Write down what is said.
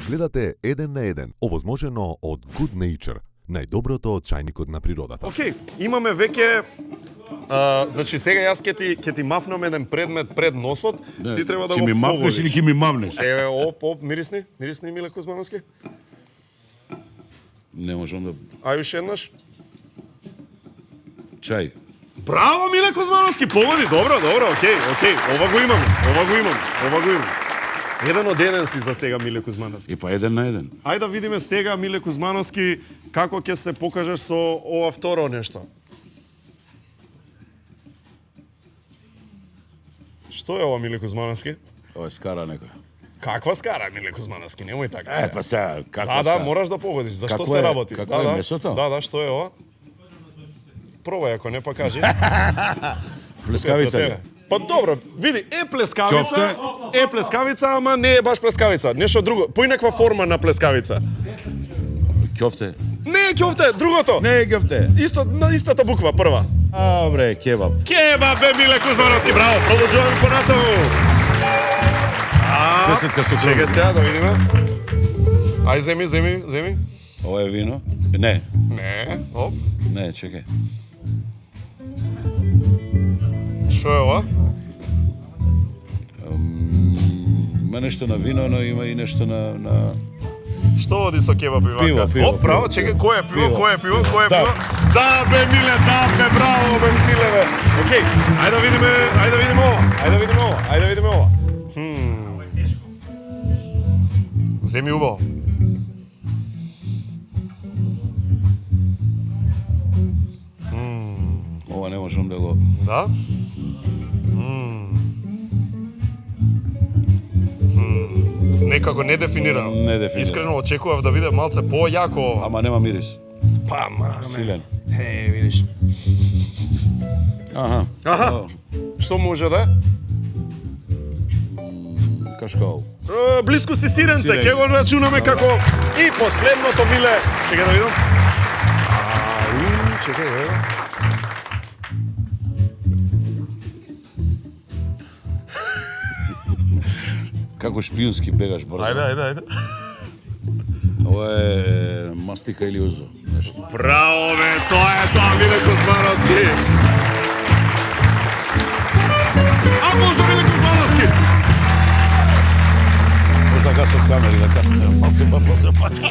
Гледате еден на еден, овозможено од Good Nature, најдоброто од чајникот на природата. Океј, имаме веќе значи сега јас ќе ти мафнам еден предмет пред носот, ти треба да го ми мавнеш или ќе ми мавнеш? Оп, мирисни Миле Кузмановски. Не можам да... Ај уште еднаш. Чај. Браво, Миле Кузмановски, погоди, добро, океј, ова го имаме. Еден од еден си за сега, Миле Кузмановски. И па еден на еден. Ајде да видиме сега, Миле Кузмановски, како ќе се покажеш со ова второ нешто. Што е ова, Миле Кузмановски? Ова е скара некој. Каква скара, Миле Кузмановски? Немој така се. Па сега, каква Да, скара? мораш да погодиш. Зашто Какво се е? работи? Какво е месото? Да, што е ова? Пробај, ако не па кажи. Плескавица ли? Па добро, види, е плескавица, ама не е баш плескавица. Нешто друго, поинаква форма на плескавица. Ќофте? Не е ќофте, другото. Не е ќофте. На истата буква, прва. Добре, кебаб. Кебаб бе, Миле Кузмановски, браво, продолжуваме понатаму. Десетка со Чекај кров. сега да видиме. Ај, земи. Ова е вино? Не, Не, оп. не, чекај. Што е ова? Има нешто на вино, но има и нешто на... Што води со кебаб и вака? Пиво, Оп, браво, пиво, чекај, пиво. кој е пиво, Пиво. кој е пиво? Да. Да, бе, Миле, браво, бе, Миле, бе. Океј, ајде да видиме ова. Земи убаво. Ова не можам да го... Да? Некако не дефинирано. Не дефинирано. Искрено очекував да биде малце појако. Ама нема мирис. Па, маме. Силен. Видиш. Аха. Што може да е? Кашкао. Блиску си сиренце, Сиренце. ќе го рачунаме како и последното, Миле. Чекај да видам. Чекај, ево. Како шпиунски бегаш брзо. Ајде. Ова е мастика или узо. Нешто. Браво, бе, тоа е тоа, Миле Кузмановски. Аплауз за Миле Кузмановски. Možda gasat kameri da kasnije, malo se pa posle pata.